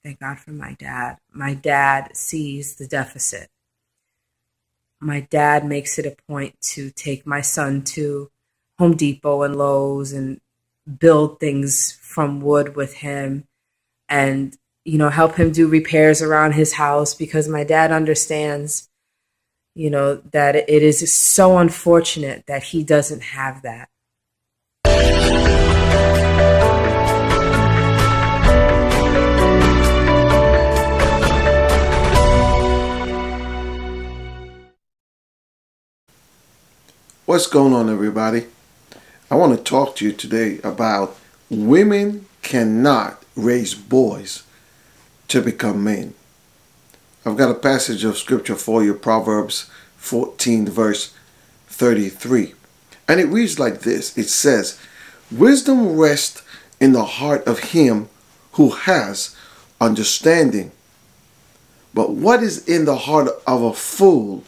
Thank God for my dad. My dad sees the deficit. My dad makes it a point to take my son to Home Depot and Lowe's and build things from wood with him and, help him do repairs around his house, because my dad understands, that it is so unfortunate that he doesn't have that. What's going on, everybody? I want to talk to you today about women cannot raise boys to become men. I've got a passage of scripture for you, Proverbs 14 verse 33. And it reads like this. It says, "Wisdom rests in the heart of him who has understanding. But what is in the heart of a fool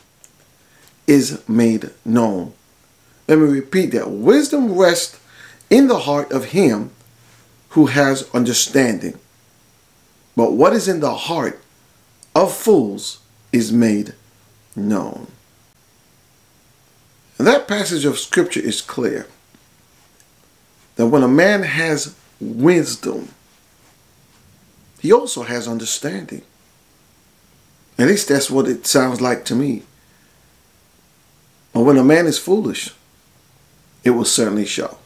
is made known." Let me repeat that. Wisdom rests in the heart of him who has understanding. But what is in the heart of fools is made known. And that passage of scripture is clear. That when a man has wisdom, he also has understanding. At least that's what it sounds like to me. But when a man is foolish, it will certainly show.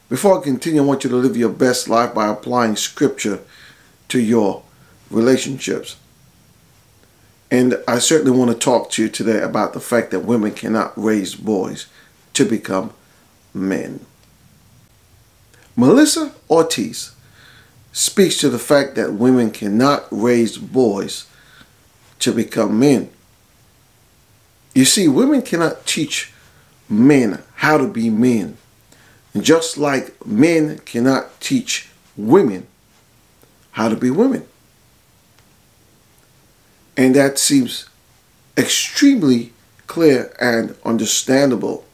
Before I continue, I want you to live your best life by applying scripture to your relationships. And I certainly want to talk to you today about the fact that women cannot raise boys to become men. Melissa Ortiz speaks to the fact that women cannot raise boys to become men. You see, women cannot teach men how to be men, just like men cannot teach women how to be women. And that seems extremely clear and understandable.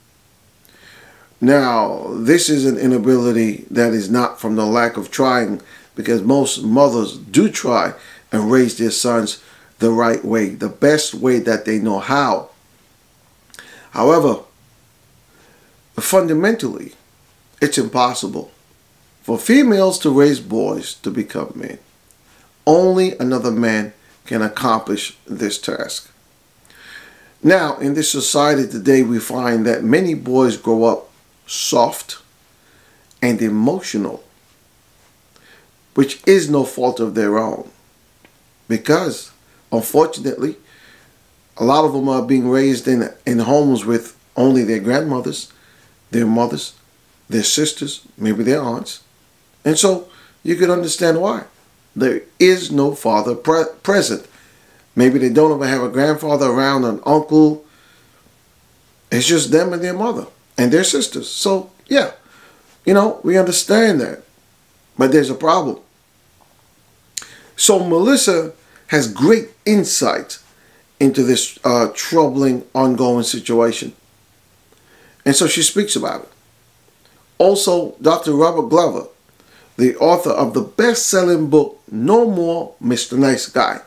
Now, this is an inability that is not from the lack of trying, because most mothers do try and raise their sons the right way, the best way that they know how. However, fundamentally, it's impossible for females to raise boys to become men. Only another man can accomplish this task. Now, in this society today, we find that many boys grow up soft and emotional, which is no fault of their own, because unfortunately, a lot of them are being raised in homes with only their grandmothers, their mothers, their sisters, maybe their aunts. And so you can understand why. There is no father present. Maybe they don't even have a grandfather around, an uncle. It's just them and their mother and their sisters. So, yeah, we understand that. But there's a problem. So Melissa has great insight into this troubling, ongoing situation. And so she speaks about it. Also, Dr. Robert Glover, the author of the best-selling book, No More Mr. Nice Guy,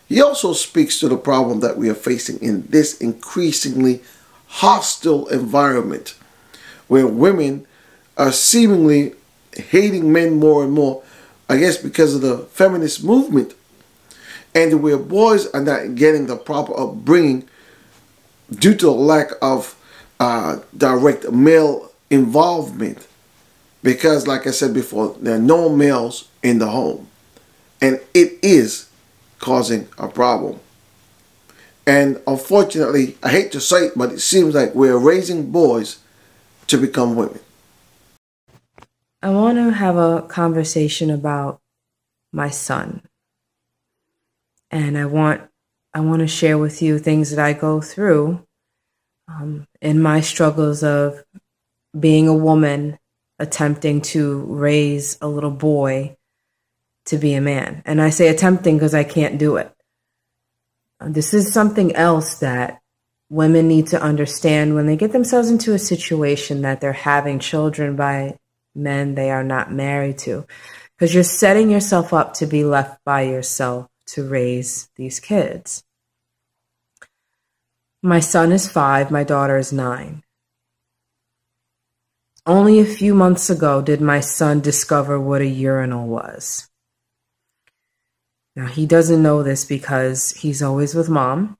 he also speaks to the problem that we are facing in this increasingly hostile environment, where women are seemingly hating men more and more, I guess because of the feminist movement, and where boys are not getting the proper upbringing due to a lack of direct male involvement, because, like I said before, there are no males in the home, and it is causing a problem. And unfortunately, I hate to say it, but it seems like we're raising boys to become women. I want to have a conversation about my son, and I want to share with you things that I go through in my struggles of being a woman attempting to raise a little boy to be a man. And I say attempting because I can't do it. This is something else that women need to understand when they get themselves into a situation that they're having children by men they are not married to. because you're setting yourself up to be left by yourself to raise these kids. My son is 5, my daughter is 9. Only a few months ago did my son discover what a urinal was. Now, he doesn't know this because he's always with mom.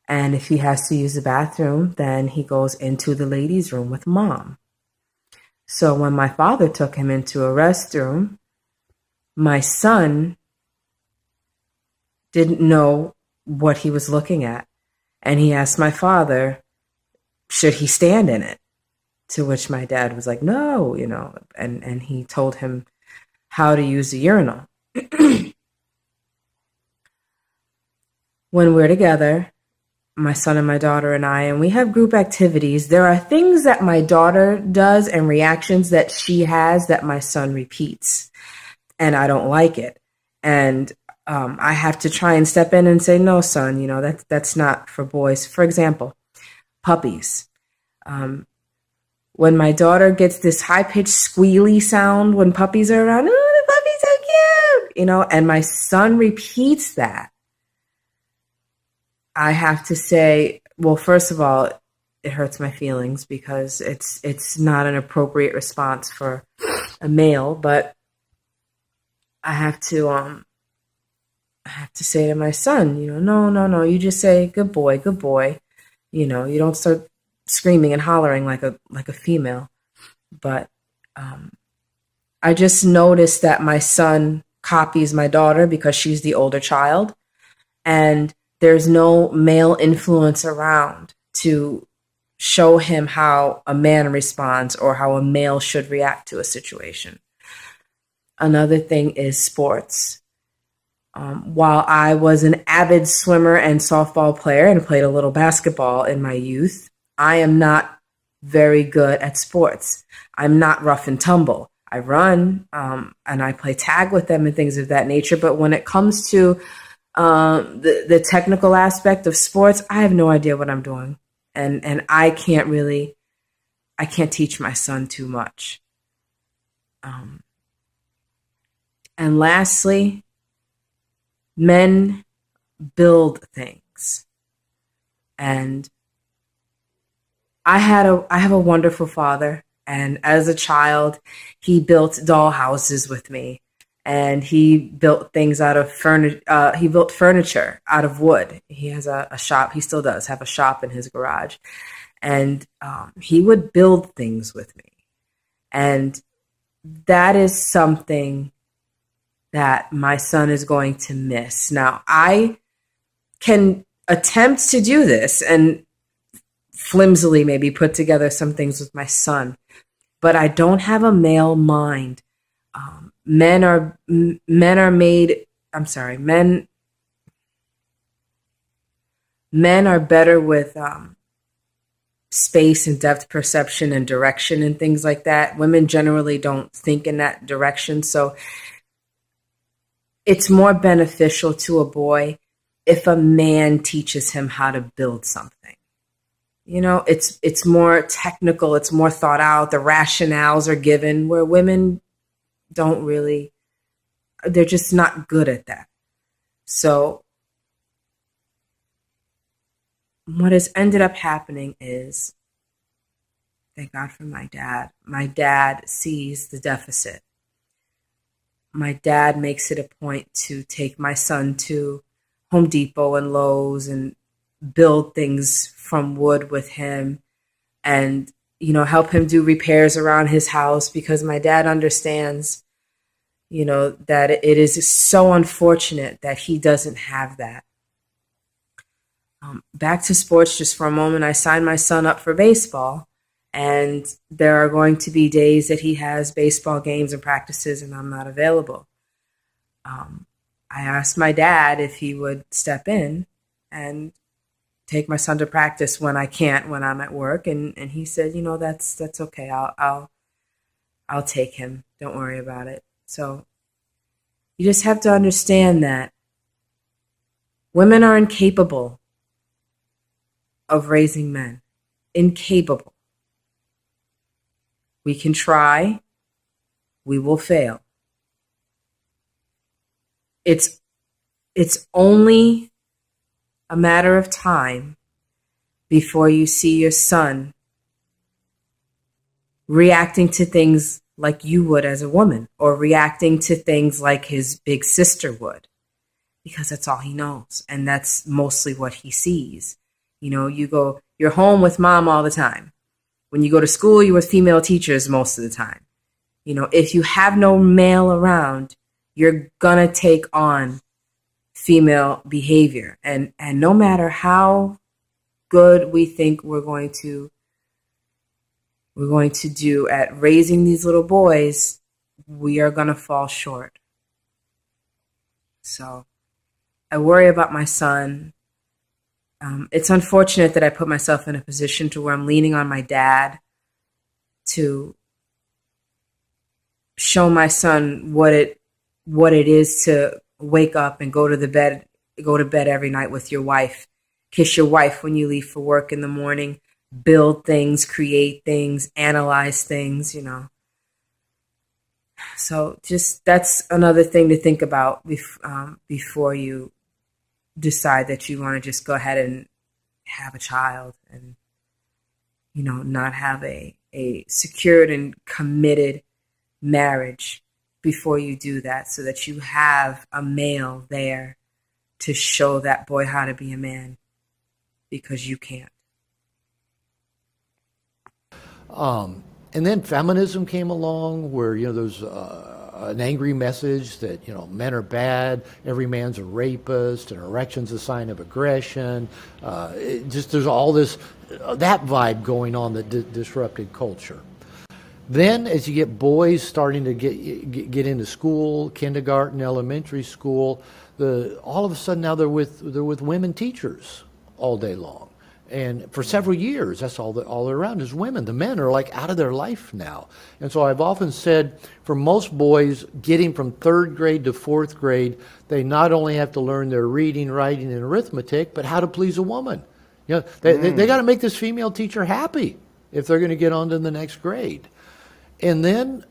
And if he has to use the bathroom, then he goes into the ladies' room with mom. So when my father took him into a restroom, my son didn't know what he was looking at. And he asked my father, should he stand in it? To which my dad was like, no, and he told him how to use the urinal. When we're together, my son and my daughter and I, and we have group activities, there are things that my daughter does and reactions that she has that my son repeats. And I don't like it. And I have to try and step in and say, no, son, that's not for boys. For example, puppies. When my daughter gets this high-pitched squealy sound when puppies are around, oh, the puppy's so cute, and my son repeats that, I have to say, well, first of all, it hurts my feelings because it's not an appropriate response for a male, but I have to say to my son, no, you just say, good boy, good boy. You don't start screaming and hollering like a female. But I just noticed that my son copies my daughter because she's the older child, and there's no male influence around to show him how a man responds or how a male should react to a situation. Another thing is sports. While I was an avid swimmer and softball player and played a little basketball in my youth, I am not very good at sports. I'm not rough and tumble. I run and I play tag with them and things of that nature. But when it comes to the technical aspect of sports, I have no idea what I'm doing. And I can't teach my son too much. And lastly, men build things. And I have a wonderful father, and as a child, he built doll houses with me, and he built things out of furniture. He built furniture out of wood. He has a shop. He still does have a shop in his garage, and he would build things with me, and that is something that my son is going to miss. Now, I can attempt to do this and flimsily maybe put together some things with my son, but I don't have a male mind. Men are better with space and depth perception and direction and things like that. Women generally don't think in that direction. So it's more beneficial to a boy if a man teaches him how to build something. It's more technical, it's more thought out, the rationales are given, where women don't really, they're just not good at that. So what has ended up happening is, thank God for my dad. My dad sees the deficit. My dad makes it a point to take my son to Home Depot and Lowe's and build things from wood with him, and help him do repairs around his house, because my dad understands that it is so unfortunate that he doesn't have that. Back to sports just for a moment. I signed my son up for baseball, and there are going to be days that he has baseball games and practices and I'm not available. I asked my dad if he would step in and take my son to practice when I can't, when I'm at work. And he said, that's okay. I'll take him. Don't worry about it. So you just have to understand that women are incapable of raising men. Incapable. We can try. We will fail. it's only a matter of time before you see your son reacting to things like you would as a woman, or reacting to things like his big sister would, because that's all he knows. And that's mostly what he sees. You know, you're home with mom all the time. When you go to school, you're with female teachers most of the time. You know, if you have no male around, you're gonna take on female behavior. And no matter how good we think we're going to do at raising these little boys, we are going to fall short. So I worry about my son. It's unfortunate that I put myself in a position to where I'm leaning on my dad to show my son what it is to wake up and go to bed every night with your wife, kiss your wife when you leave for work in the morning, build things, create things, analyze things, you know. So just that's another thing to think about before you decide that you want to just go ahead and have a child and, you know, not have a secured and committed marriage before you do that, so that you have a male there to show that boy how to be a man, because you can't. And then feminism came along, where, you know, there's an angry message that, you know, men are bad, every man's a rapist, an erection's a sign of aggression. There's all this, that vibe going on that disrupted culture. Then as you get boys starting to get into school, kindergarten, elementary school, all of a sudden now they're with women teachers all day long. And for several years, that's all they're around is women. The men are like out of their life now. And so I've often said, for most boys getting from 3rd grade to 4th grade, they not only have to learn their reading, writing, and arithmetic, but how to please a woman. You know, they got to make this female teacher happy if they're going to get on to the next grade. And then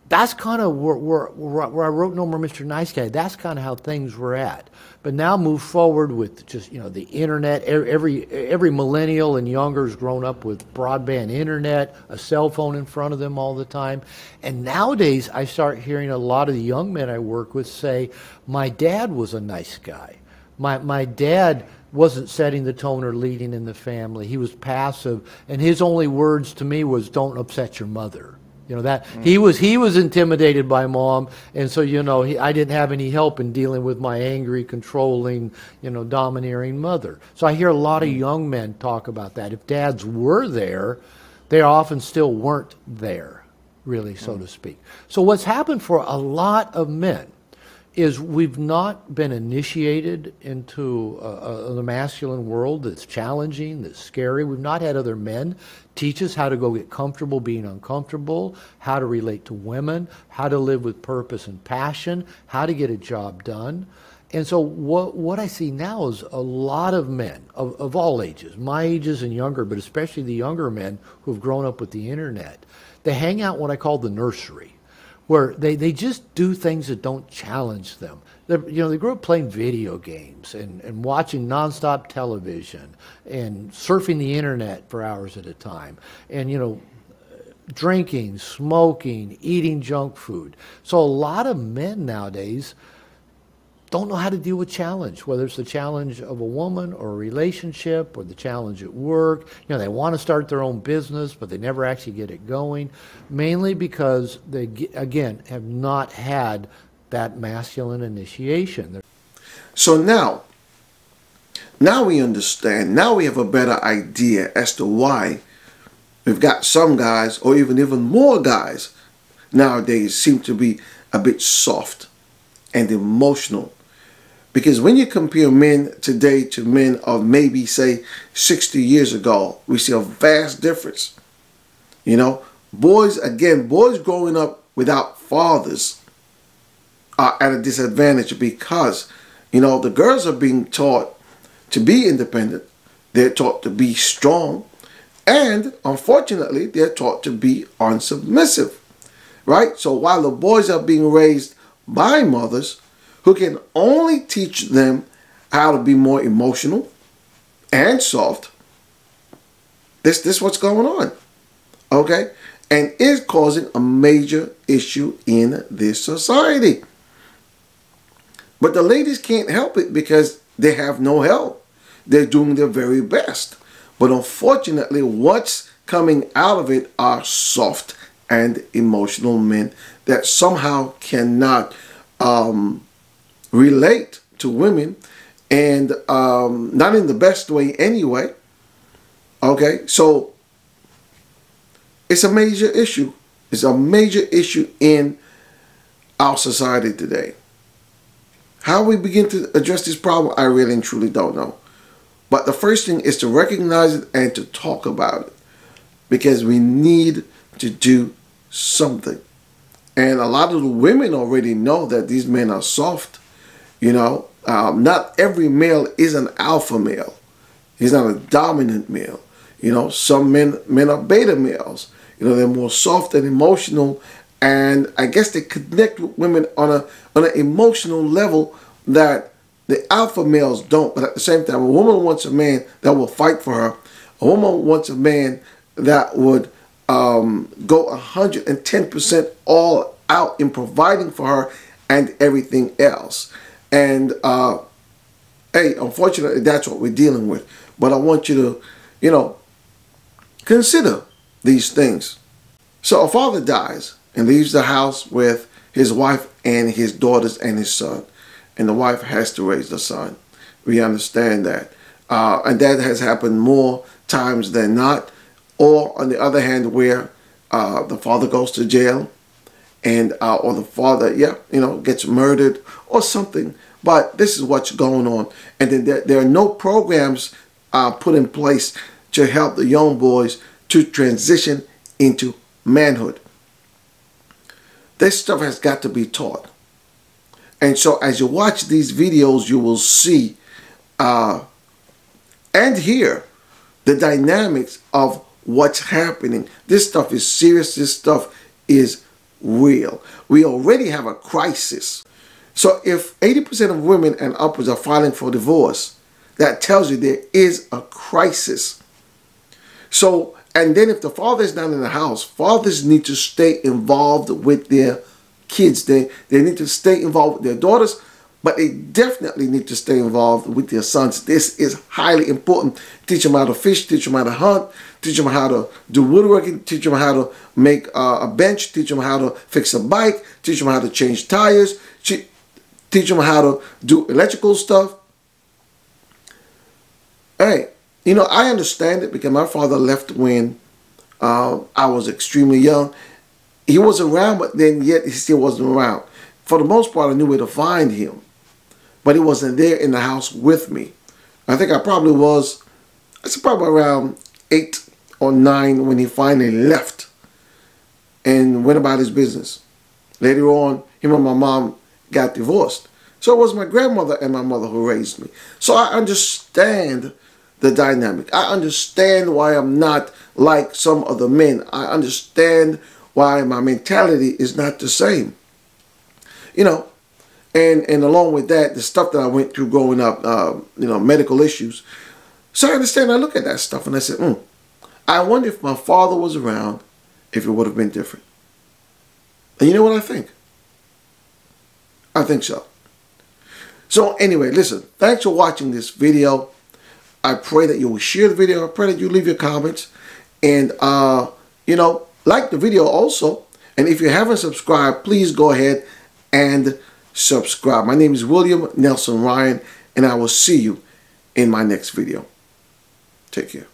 that's kind of where I wrote No More Mr. Nice Guy. That's kind of how things were at. But now move forward with just, you know, the internet. Every millennial and younger has grown up with broadband internet, a cell phone in front of them all the time. And nowadays I start hearing a lot of the young men I work with say, my dad was a nice guy. My dad wasn't setting the tone or leading in the family. He was passive, and his only words to me was, don't upset your mother. You know, that he was intimidated by mom, and so, you know, I didn't have any help in dealing with my angry, controlling, you know, domineering mother. So I hear a lot of young men talk about that. If dads were there, they often still weren't there, really, so to speak. So what's happened for a lot of men is we've not been initiated into the masculine world that's challenging, that's scary. We've not had other men teach us how to go get comfortable being uncomfortable, how to relate to women, how to live with purpose and passion, how to get a job done. And so what I see now is a lot of men of all ages, my ages and younger, but especially the younger men who have grown up with the internet. They hang out in what I call the nursery, where they just do things that don't challenge them. You know, they grew up playing video games and watching nonstop television and surfing the internet for hours at a time, and, you know, drinking, smoking, eating junk food. So a lot of men nowadays don't know how to deal with challenge, whether it's the challenge of a woman or a relationship or the challenge at work. You know, they want to start their own business, but they never actually get it going, mainly because they, again, have not had that masculine initiation. So now we understand. Now we have a better idea as to why we've got some guys, or even more guys nowadays, seem to be a bit soft and emotional. Because when you compare men today to men of maybe, say, 60 years ago, we see a vast difference. You know, boys growing up without fathers are at a disadvantage, because, you know, the girls are being taught to be independent. They're taught to be strong. And unfortunately, they're taught to be unsubmissive. Right? So while the boys are being raised by mothers who can only teach them how to be more emotional and soft. This what's going on, okay? And is causing a major issue in this society. But the ladies can't help it because they have no help. They're doing their very best. But unfortunately, what's coming out of it are soft and emotional men that somehow cannot relate to women, and not in the best way anyway. Okay, so it's a major issue. It's a major issue in our society today. How we begin to address this problem, I really and truly don't know. But the first thing is to recognize it and to talk about it, because we need to do something. And a lot of the women already know that these men are soft. You know, not every male is an alpha male. He's not a dominant male. You know, some men are beta males. You know, they're more soft and emotional, and I guess they connect with women on an emotional level that the alpha males don't. But at the same time, a woman wants a man that will fight for her. A woman wants a man that would go 110% all out in providing for her and everything else. And hey, unfortunately, that's what we're dealing with. But I want you to, you know, consider these things. So a father dies and leaves the house with his wife and his daughters and his son. And the wife has to raise the son. We understand that. And that has happened more times than not. Or on the other hand, where the father goes to jail, and or the father, gets murdered or something. But this is what's going on. And then there are no programs put in place to help the young boys to transition into manhood. This stuff has got to be taught. And so as you watch these videos, you will see and hear the dynamics of what's happening. This stuff is serious. This stuff is real. We already have a crisis. So if 80% of women and upwards are filing for divorce, that tells you there is a crisis. So, and then if the father is not in the house, fathers need to stay involved with their kids. They need to stay involved with their daughters, but they definitely need to stay involved with their sons. This is highly important. Teach them how to fish, teach them how to hunt, teach them how to do woodworking, teach them how to make a bench, teach them how to fix a bike, teach them how to change tires, teach them how to do electrical stuff. Hey, you know, I understand it because my father left when I was extremely young. He was around, but then yet he still wasn't around. For the most part, I knew where to find him, but he wasn't there in the house with me. I think I probably was, probably around 8 or 9 when he finally left and went about his business. Later on, him and my mom got divorced. So it was my grandmother and my mother who raised me. So I understand the dynamic. I understand why I'm not like some other men. I understand why my mentality is not the same. You know, and along with that, the stuff that I went through growing up, medical issues. So I understand, I look at that stuff and I said, I wonder if my father was around, if it would have been different. And you know what I think? I think so. So anyway, listen, thanks for watching this video. I pray that you will share the video. I pray that you leave your comments. And, like the video also. And if you haven't subscribed, please go ahead and subscribe. My name is William Nelson Ryan, and I will see you in my next video. Take care.